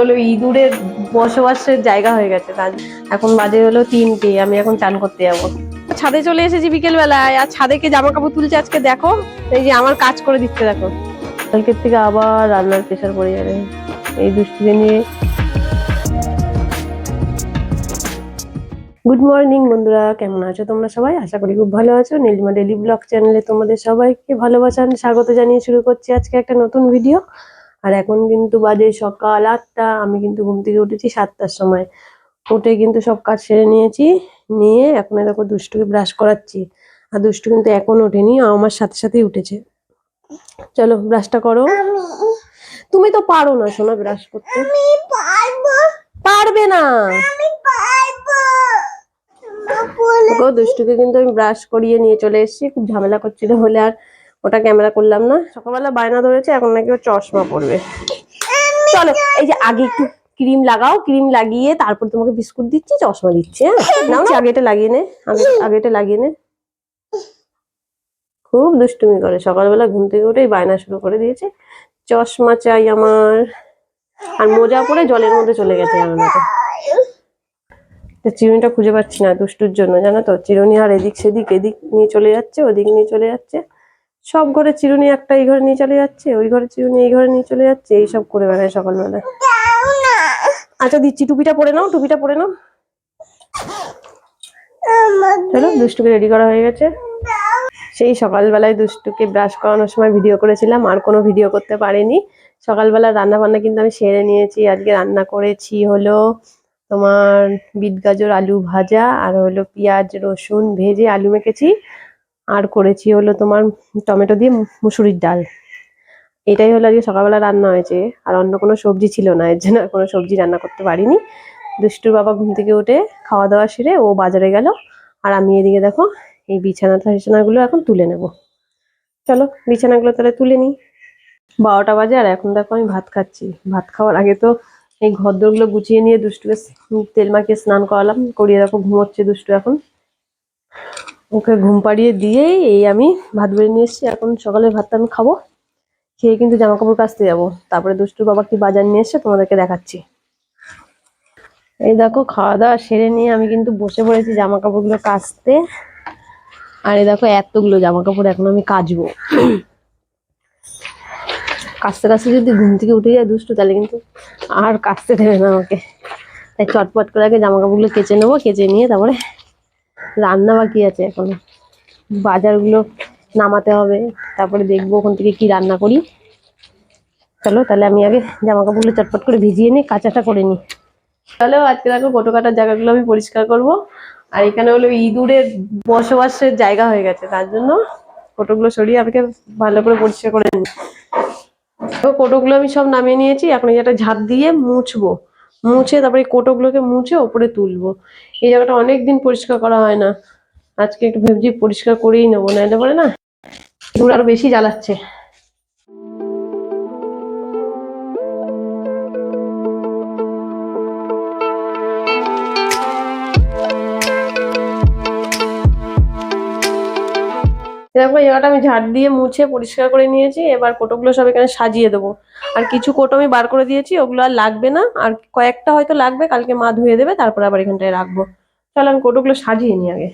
হলো ইঁদুরের বসবাসের জায়গা হয়ে গেছে। এখন বাজে হলো 3টে, আমি এখন চান করতে যাবো। ছাদে চলে এসেছি বিকেল বেলায়, আর ছাদে কে জামা কাপড় তুলছে আজকে দেখো, এই যে আমার কাজ করে দিচ্ছে দেখো। কালকের থেকে আবার রান্নার প্রেশার পড়ে যাবে এই দুষ্টুকে নিয়ে। গুড মর্নিং বন্ধুরা, কেমন আছো তোমরা সবাই? আশা করি খুব ভালো আছো। নীলিমা ডেইলি ব্লগ চ্যানেলে তোমাদের সবাইকে ভালোবাসা স্বাগত জানিয়ে শুরু করছি আজকে একটা নতুন ভিডিও। আর এখন কিন্তু বাজে সকাল 8টা। আমি কিন্তু ঘুম থেকে উঠেছি 7টার সময়। উঠে কিন্তু সব কাজ সেরে নিয়েছি, নিয়ে এখন দেখো দুষ্টুকে ব্রাশ করাচ্ছি। আর দুষ্টু কিন্তু এখন ওঠেনি, আমার সাথে সাথেই উঠেছে। চলো ব্রাশটা করো। তুমি তো পারো না সোনা ব্রাশ করতে। পারবে না। দুষ্টুকে কিন্তু আমি ব্রাশ করিয়ে নিয়ে চলে এসেছি, খুব ঝামেলা করছিল বলে আর ওটা ক্যামেরা করলাম না। সকালবেলা বায়না ধরেছে এখন নাকি ও চশমা পড়বে। চলো এই যে আগে একটু ক্রিম লাগাও, ক্রিম লাগিয়ে তারপর তোমাকে বিস্কুট দিচ্ছি, চশমা দিচ্ছি। হ্যাঁ নাও না, আগে এটা লাগিয়ে নে, আগে এটা লাগিয়ে নে। খুব দুষ্টুমি করে, সকালবেলা ঘুম থেকে উঠেই বায়না শুরু করে দিয়েছে, চশমা চাই আমার। আর মোজা পরে জলের মধ্যে চলে গেছে জানো তো। চিরুনিটা খুঁজে পাচ্ছি না দুষ্টুর জন্য, জানো তো। চিরুনি আর এদিক সেদিক, এদিক নিয়ে চলে যাচ্ছে, ওদিক নিয়ে চলে যাচ্ছে। সব ঘরে চিরুনি একটা এই ঘরে নিয়ে চলে যাচ্ছে, ওই ঘরে চিরুনি এই ঘরে নিয়ে চলে যাচ্ছে, এইসব করে বেড়ায় সকালবেলা। আচ্ছা দিচ্ছি, টুপিটা পরে নাও, টুপিটা পরে নাও। চলো দুষ্টুকে রেডি করা হয়ে গেছে। সেই সকালবেলায় দুষ্টুকে ব্রাশ করানোর সময় ভিডিও করেছিলাম, আর কোনো ভিডিও করতে পারিনি। সকালবেলা রান্না বান্না কিন্তু আমি সেরে নিয়েছি। আজকে রান্না করেছি হলো তোমার বিট গাজর আলু ভাজা, আর হলো পেঁয়াজ রসুন ভেজে আলু মেখেছি, আর করেছি হলো তোমার টমেটো দিয়ে মুসুরির ডাল। এটাই হলো আজকে সকালবেলা রান্না হয়েছে। আর অন্য কোনো সবজি ছিল না, এর জন্য কোনো সবজি রান্না করতে পারিনি। দুষ্টুর বাবা ঘুম থেকে উঠে খাওয়া দাওয়া সেরে ও বাজারে গেল, আর আমি এদিকে দেখো এই বিছানাগুলো এখন তুলে নেব। চলো বিছানাগুলো তাহলে তুলে নিই। 12টা বাজে, আর এখন দেখো আমি ভাত খাচ্ছি। ভাত খাওয়ার আগে তো এই ঘরদোরগুলো গুছিয়ে নিয়ে দুষ্টুকে তেল মাখিয়ে স্নান করিয়ে দেখো ঘুমোচ্ছে দুষ্টু এখন। ওকে ঘুম পাড়িয়ে দিয়েই এই আমি ভাত বেড়ে নিয়ে এসেছি। এখন সকালের ভাতটা আমি খাবো, খেয়ে কিন্তু জামা কাপড় কাচতে যাবো। তারপরে দুষ্টুর বাবা কি বাজার নিয়ে এসছে তোমাদেরকে দেখাচ্ছি। এই দেখো খাওয়া দাওয়া সেরে নিয়ে আমি কিন্তু বসে পড়েছি জামা কাপড়গুলো কাচতে। আর এই দেখো এতগুলো জামা কাপড় এখন আমি কাচবো। কাচতে কাচতে যদি ঘুম থেকে উঠে যায় দুষ্টু, তাহলে কিন্তু আর কাচতে দেবে না আমাকে। তাই চটপট করে আগে জামা কাপড়গুলো কেচে নেবো, কেচে নিয়ে তারপরে রান্না বাকি আছে এখন, বাজারগুলো নামাতে হবে, তারপরে দেখবো ওখান থেকে কি রান্না করি। চলো তাহলে আমি আগে জামা কাপড়গুলো চটপট করে ভিজিয়ে নিই, কাঁচাটা করে নিই। চলো আজকে দেখো কোটো কাটার জায়গাগুলো আমি পরিষ্কার করব। আর এখানে হলো ইঁদুরের বসবাসের জায়গা হয়ে গেছে, তার জন্য কোটোগুলো সরিয়ে আমাকে ভালো করে পরিষ্কার করে নিই। কোটোগুলো আমি সব নামিয়ে নিয়েছি, এখন এই একটা ঝাঁপ দিয়ে মুছবো। মুছে তারপরে কোটোগুলোকে মুছে ওপরে তুলবো। এই জায়গাটা অনেকদিন পরিষ্কার করা হয় না, আজকে একটু ভেবছি পরিষ্কার করেই নেবো, নাইলে পরে না ইঁদুর আরো বেশি জ্বালাচ্ছে। দেখো এই জায়গাটা আমি ঝাড় দিয়ে মুছে পরিষ্কার করে নিয়েছি। এবার কোটোগুলো সব এখানে সাজিয়ে দেবো। আর কিছু কোটো আমি বার করে দিয়েছি, ওগুলো আর লাগবে না। আর কয়েকটা হয়তো লাগবে, কালকে মা ধুয়ে দেবে, তারপরে আবার এখানটায় রাখবো। চলো আমি কোটোগুলো সাজিয়ে নিই আগে।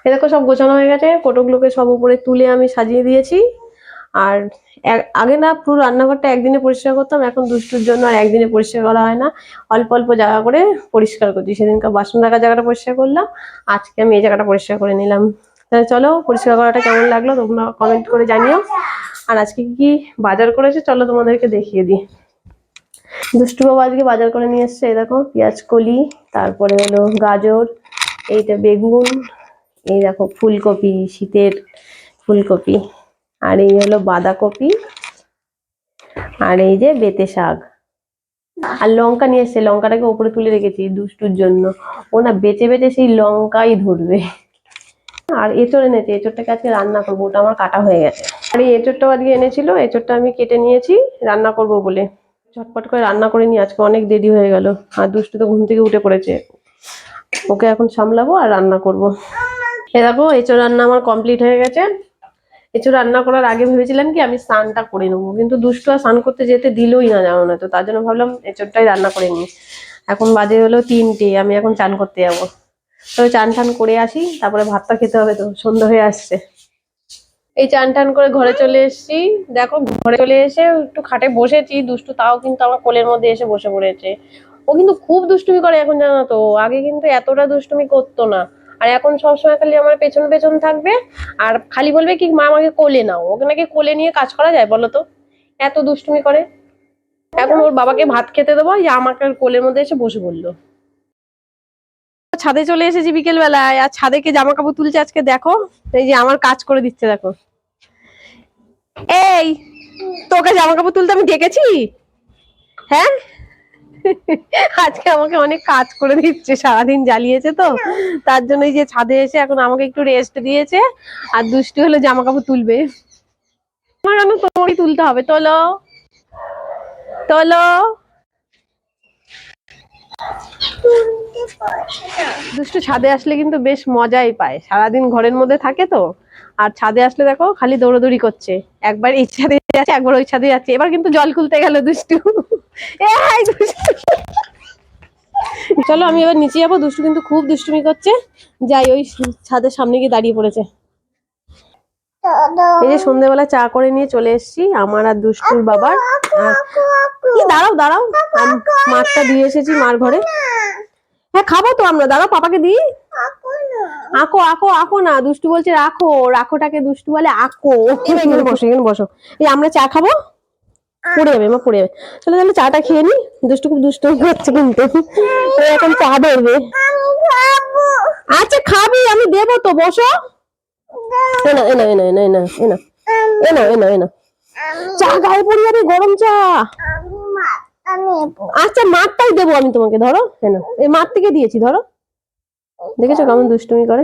এরকম সব গোছানো হয়ে গেছে, কোটোগুলোকে সব উপরে তুলে আমি সাজিয়ে দিয়েছি। আর আগে না পুরো রান্নাঘরটা একদিনে পরিষ্কার করতাম, এখন দুষ্টুর জন্য আর একদিনে পরিষ্কার করা হয় না, অল্প অল্প জায়গা করে পরিষ্কার করছি। সেদিনকার বাসন রাখার জায়গাটা পরিষ্কার করলাম, আজকে আমি এই জায়গাটা পরিষ্কার করে নিলাম। তাহলে চলো পরিষ্কার করাটা কেমন লাগলো তোমরা কমেন্ট করে জানিও। আর আজকে কি বাজার করেছে চলো তোমাদেরকে দেখিয়ে দিই। দুষ্টু বাবা আজকে বাজার করে নিয়ে এসছে। এই দেখো পেঁয়াজ কলি, তারপরে হলো গাজর, এইটা বেগুন, এই দেখো ফুলকপি, শীতের ফুলকপি, আর এই হলো বাঁধাকপি, আর এই যে বেতে শাক, আর লঙ্কা নিয়ে এসছে, লঙ্কাটাকে ওপরে তুলে রেখেছি দুষ্টুর জন্য। ও না বেঁচে বেঁচে সেই লঙ্কাই ধরবে। আর এঁচড় এনেছে, এঁচড়টাকে আজকে রান্না করবো, ওটা আমার কাটা হয়ে গেছে। আর এই এঁচড়টাও আজকে এনেছিল, এঁচড়টা আমি কেটে নিয়েছি রান্না করব বলে। ঝটপট করে রান্না করে নি, আজকে অনেক দেরি হয়ে গেল। আর দুষ্টু তো ঘুম থেকে উঠে পড়েছে, ওকে এখন সামলাবো আর রান্না করব। এ দেখো এঁচড় রান্না আমার কমপ্লিট হয়ে গেছে। এঁচড় রান্না করার আগে ভেবেছিলাম কি আমি স্নানটা করে নেবো, কিন্তু দুষ্টু আর স্নান করতে যেতে দিলই না, জানো না তো, তার জন্য ভাবলাম এঁচড়টাই রান্না করে নিই। এখন বাজে হলো 3টে, আমি এখন চান করতে যাবো। তবে চান টান করে আসি, তারপরে ভাতটা খেতে হবে, তো সন্ধ্যা হয়ে আসছে। এই চান টান করে ঘরে চলে এসেছি। দেখো ঘরে চলে এসে একটু খাটে বসেছি, দুষ্টু তাও কিন্তু আমার কোলের মধ্যে এসে বসে পড়েছে। ও কিন্তু খুব দুষ্টুমি করে এখন, জানো তো, আগে কিন্তু এতটা দুষ্টুমি করতো না। আর এখন সবসময় খালি আমার পেছন পেছন থাকবে, আর খালি বলবে কি মা আমাকে কোলে নাও। ওকে নাকি কোলে নিয়ে কাজ করা যায় বলো তো, এত দুষ্টুমি করে। এখন ওর বাবাকে ভাত খেতে দেবো, যে আমাকে কোলের মধ্যে এসে বসে পড়লো। ছাদে চলে এসেছি বিকেল বেলায়, আর ছাদে কে জামা কাপড় তুলছে আজকে দেখো। এই যে আমার কাজ করে দিচ্ছে দেখো। এই তোকে জামা কাপড় তুলতে আমি ডেকেছি? হ্যাঁ, আজকে আমাকে অনেক কাজ করে দিচ্ছে, সারাদিন জ্বালিয়েছে তো, তার জন্য এই যে ছাদে এসে এখন আমাকে একটু রেস্ট দিয়েছে। আর দুষ্টু হলো জামা কাপড় তুলবে। আমার কেন তোমাকে তুলতে হবে, তোলো তোলো। দুষ্টু ছাদে আসলে কিন্তু বেশ মজাই পায়, সারাদিন ঘরের মধ্যে থাকে তো। আর ছাদে আসলে দেখো খালি দৌড়াদৌড়ি করছে, একবার এই ছাদে যাচ্ছে একবার ওই ছাদে যাচ্ছে। এবার কিন্তু জল খুলতে গেল দুষ্টু। এই দুষ্টু। চলো আমি এবার নিচে যাবো, দুষ্টু কিন্তু খুব দুষ্টুমি করছে। যাই, ওই ছাদের সামনে গিয়ে দাঁড়িয়ে পড়েছে। এই যে সন্ধ্যেবেলা চা করে নিয়ে চলে এসেছি আমার আর দুষ্টুর বাবার। দাঁড়াও দাঁড়াও, মারটা দিয়ে এসেছি মার ঘরে। হ্যাঁ খাবো তো আমরা, দাঁড়াও পাপাকে দিই। আঁকো আঁকো আঁকো না, দুষ্টু বলছে রাখো, রাখোটাকে দুষ্টু বলে আঁকো। এখানে বসো, এখানে বসো। এই আমরা চা খাবো, পড়ে যাবে মা, পড়ে যাবে। চলো তাহলে চাটা খেয়ে নি, দুষ্টু খুব দুষ্টু করছে কিন্তু। এখন চা ধরবে। আচ্ছা খাবি, আমি দেবো তো, বসো। এনা এনা এনা এনা এনা এনা এনা এনা এনা চা গায়ে পড়ে যাবে, গরম চা। আচ্ছা মাঠটাই দেবো আমি তোমাকে, ধরো। এনা এই মাঠ থেকে দিয়েছি, ধরো। দেখেছো কেমন দুষ্টুমি করে,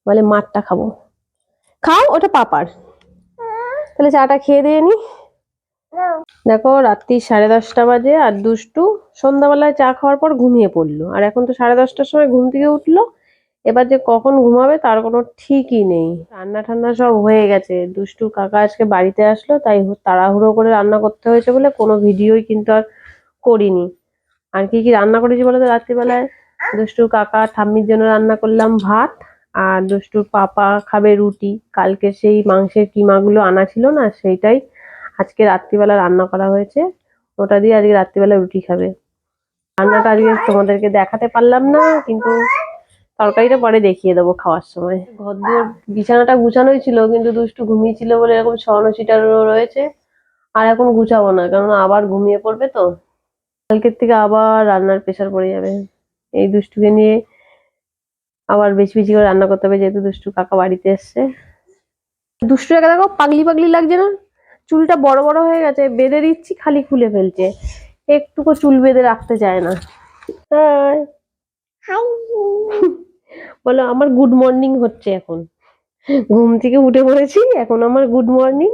বলে মাঠটা খাবো। খাও, ওটা পাপার। তাহলে চাটা খেয়ে দিয়ে নি। দেখো রাত্রি 10:30 বাজে, আর দুষ্টু সন্ধ্যাবেলায় চা খাওয়ার পর ঘুমিয়ে পড়লো, আর এখন তো 10:30টার সময় ঘুম থেকে উঠলো। এবার যে কখন ঘুমাবে তার কোনো ঠিকই নেই। রান্না ঠান্না সব হয়ে গেছে, দুষ্টু কাকা আজকে বাড়িতে আসলো, তাই তাড়াহুড়ো করে রান্না করতে হয়েছে বলে কোনো ভিডিওই কিন্তু আর করিনি। আর কি কি রান্না করেছি বলো তো রাত্রিবেলায়? দুষ্টুর কাকা ঠাম্মির জন্য রান্না করলাম ভাত, আর দুষ্টুর পাপা খাবে রুটি। কালকে সেই মাংসের কিমাগুলো আনা ছিল না, সেইটাই আজকে রাত্রিবেলা রান্না করা হয়েছে, ওটা দিয়ে আজকে রাত্রিবেলা রুটি খাবে। রান্নাটা আজকে তোমাদেরকে দেখাতে পারলাম না, কিন্তু তরকারিটা পরে দেখিয়ে দেবো খাওয়ার সময়। ঘরদোর বিছানাটা গুছানোই ছিল, কিন্তু দুষ্টু ঘুমিয়েছিল বলে এরকম ছড়ানো ছিটানো রয়েছে। আর এখন গুছাবো না, কারণ আবার ঘুমিয়ে পড়বে তো, কালকের থেকে আবার রান্নার প্রেশার পড়ে যাবে। এই দুষ্টুকে নিয়ে আবার বেশি বেশি করে রান্না করতে হবে, যেহেতু দুষ্টু কাকা বাড়িতে এসছে। দুষ্টু একা দেখো পাগলি পাগলি লাগছে না? চুলটা বড় বড় হয়ে গেছে, বেঁধে দিচ্ছি খালি খুলে ফেলছে, একটুকু চুল বেঁধে রাখতে চায় না। বলো আমার গুড মর্নিং হচ্ছে এখন, ঘুম থেকে উঠে পড়েছি, এখন আমার গুড মর্নিং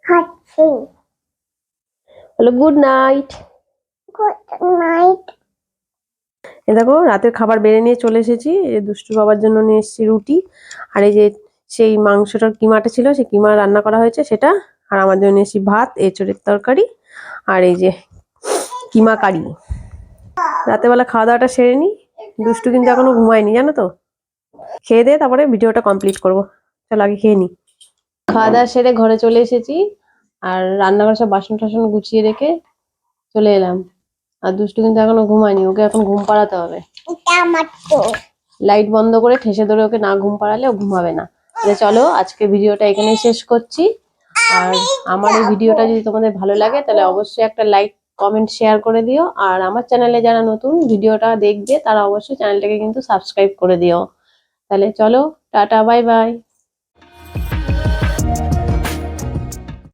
হচ্ছে। বলো গুড নাইট। Good night. এ দেখো রাতের খাবার বেড়ে নিয়ে চলে এসেছি, এই দুষ্টু বাবার জন্য নিয়ে এসেছি রুটি, আর এই যে সেই মাংসটার কিমাটা ছিল সেই কিমা রান্না করা হয়েছে সেটা, আর আমার জন্য নিয়ে এসেছি ভাত, এঁচড়ের তরকারি, আর এই যে কিমা কারি। রাতের বেলা খাওয়া দাওয়াটা সেরে নি, দুষ্টু কিন্তু এখনো ঘুমায়নি জানো তো। খেয়ে দিয়ে তারপরে ভিডিওটা কমপ্লিট করবো। চলো আগে খেয়ে নি। খাওয়া দাওয়া সেরে ঘরে চলে এসেছি, আর রান্নাঘরে সব বাসন টাসন গুছিয়ে রেখে চলে এলাম। আর দুষ্টু কিন্তু এখনো ঘুমায়নি, ওকে এখন ঘুম পাড়াতে হবে। লাইট বন্ধ করে ঠেসে ধরে ওকে না ঘুম পাড়ালে ও ঘুমাবে না। তাহলে চলো আজকে ভিডিওটা এখানেই শেষ করছি। আর আমার এই ভিডিওটা যদি তোমাদের ভালো লাগে তাহলে অবশ্যই একটা লাইক কমেন্ট শেয়ার করে দিও, আর আমার চ্যানেলে যারা নতুন ভিডিওটা দেখবে তারা অবশ্যই চ্যানেলটাকে কিন্তু সাবস্ক্রাইব করে দিও। তাহলে চলো, টাটা বাই বাই।